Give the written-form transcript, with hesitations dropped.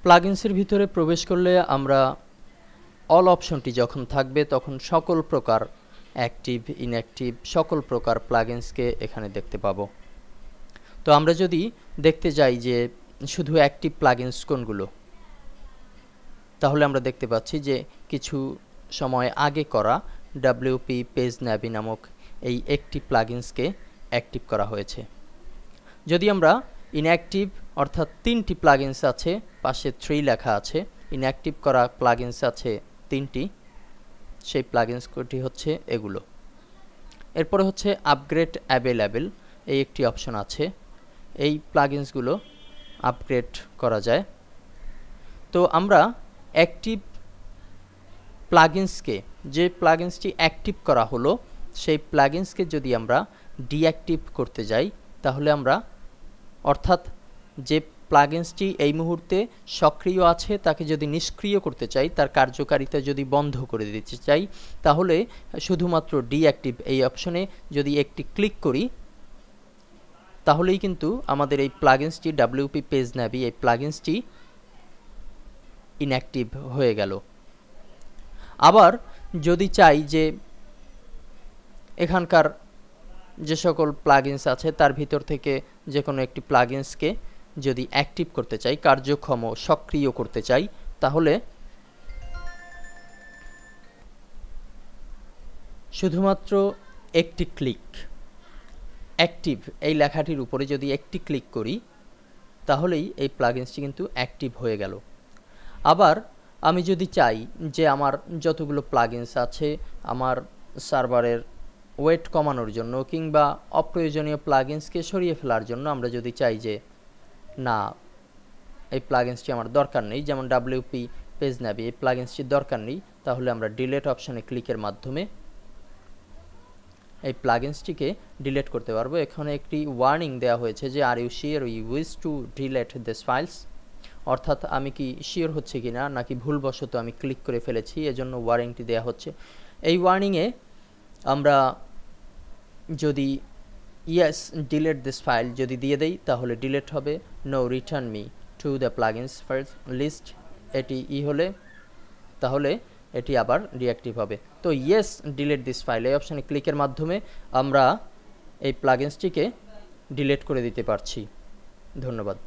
প্লাগইনসের ভিতরে প্রবেশ করলে আমরা অল অপশনটি যখন থাকবে তখন সকল প্রকার অ্যাক্টিভ ইনঅ্যাক্টিভ সকল প্রকার প্লাগইনসকে এখানে দেখতে পাবো। তো আমরা যদি দেখতে যাই যে শুধু অ্যাক্টিভ প্লাগইনস কোনগুলো, তাহলে আমরা দেখতে পাচ্ছি যে কিছু সময় আগে করা ডব্লিউপি পেজ ন্যাভি নামক এই একটি প্লাগইনসকে অ্যাক্টিভ করা হয়েছে। যদি আমরা ইনঅ্যাক্টিভ অর্থাৎ 3টি প্লাগইনস আছে, পাশে 3 লেখা আছে, ইনঅ্যাক্টিভ করা প্লাগইনস আছে 3টি, সেই প্লাগইনসটি হচ্ছে এগুলো। এরপরে হচ্ছে আপগ্রেড অ্যাভেলেবল, এই একটি অপশন আছে, এই প্লাগইনসগুলো আপগ্রেড করা যায়। তো আমরা অ্যাক্টিভ প্লাগইনসকে, যে প্লাগইনসটি অ্যাক্টিভ করা হলো সেই প্লাগইনসকে যদি আমরা ডিঅ্যাক্টিভ করতে যাই, তাহলে আমরা অর্থাৎ যে প্লাগইনসটি এই মুহূর্তে সক্রিয় আছে তাকে যদি নিষ্ক্রিয় করতে চাই, তার কার্যকারিতা যদি বন্ধ করে দিতে চাই, তাহলে শুধুমাত্র ডিঅ্যাক্টিভ এই অপশনে যদি একটি ক্লিক করি, তাহলেই কিন্তু আমাদের এই প্লাগইনসটি ডব্লিউপি পেজ ন্যাভি এই প্লাগইনসটি ইনঅ্যাক্টিভ হয়ে গেল। আবার যদি চাই যে এখানকার যে সকল প্লাগইনস আছে তার ভিতর থেকে যে কোনো একটি প্লাগইনসকে যদি অ্যাক্টিভ করতে চাই, কার্যক্ষম সক্রিয় করতে চাই, তাহলে শুধুমাত্র একটি ক্লিক, অ্যাক্টিভ এই লেখাটির উপরে যদি একটি ক্লিক করি, তাহলেই এই প্লাগইনসটি কিন্তু অ্যাক্টিভ হয়ে গেল। আবার আমি যদি চাই যে আমার যতগুলো প্লাগইনস আছে আমার সার্ভারের ওয়েট কমানোর জন্য কিংবা অপ্রয়োজনীয় প্লাগইনসকে সরিয়ে ফেলার জন্য আমরা যদি চাই যে না এই প্লাগইনসটি আমার দরকার নেই, যেমন ডব্লিউপি পেজ ন্যাভি এই প্লাগইনসটির দরকার নেই, তাহলে আমরা ডিলিট অপশনে ক্লিকের মাধ্যমে এই প্লাগইনসটিকে ডিলিট করতে পারবো। এখানে একটি ওয়ার্নিং দেওয়া হয়েছে যে are you sure you wish to delete this files, অর্থাৎ আমি কি শিওর হচ্ছে কিনা নাকি ভুলবশত আমি ক্লিক করে ফেলেছি, এজন্য ওয়ার্নিংটি দেওয়া হচ্ছে। এই ওয়ার্নিংয়ে আমরা যদি ইয়েস ডিলিট দিস ফাইল যদি দিয়ে দেই তাহলে ডিলিট হবে। No return me to the plugins first list এটি হলে তাহলে এটি আবার ডিঅ্যাক্টিভ হবে। তো ইয়েস ডিলিট দিস ফাইল এই অপশানে ক্লিকের মাধ্যমে আমরা এই প্লাগইনসটিকে ডিলিট করে দিতে পারছি। ধন্যবাদ।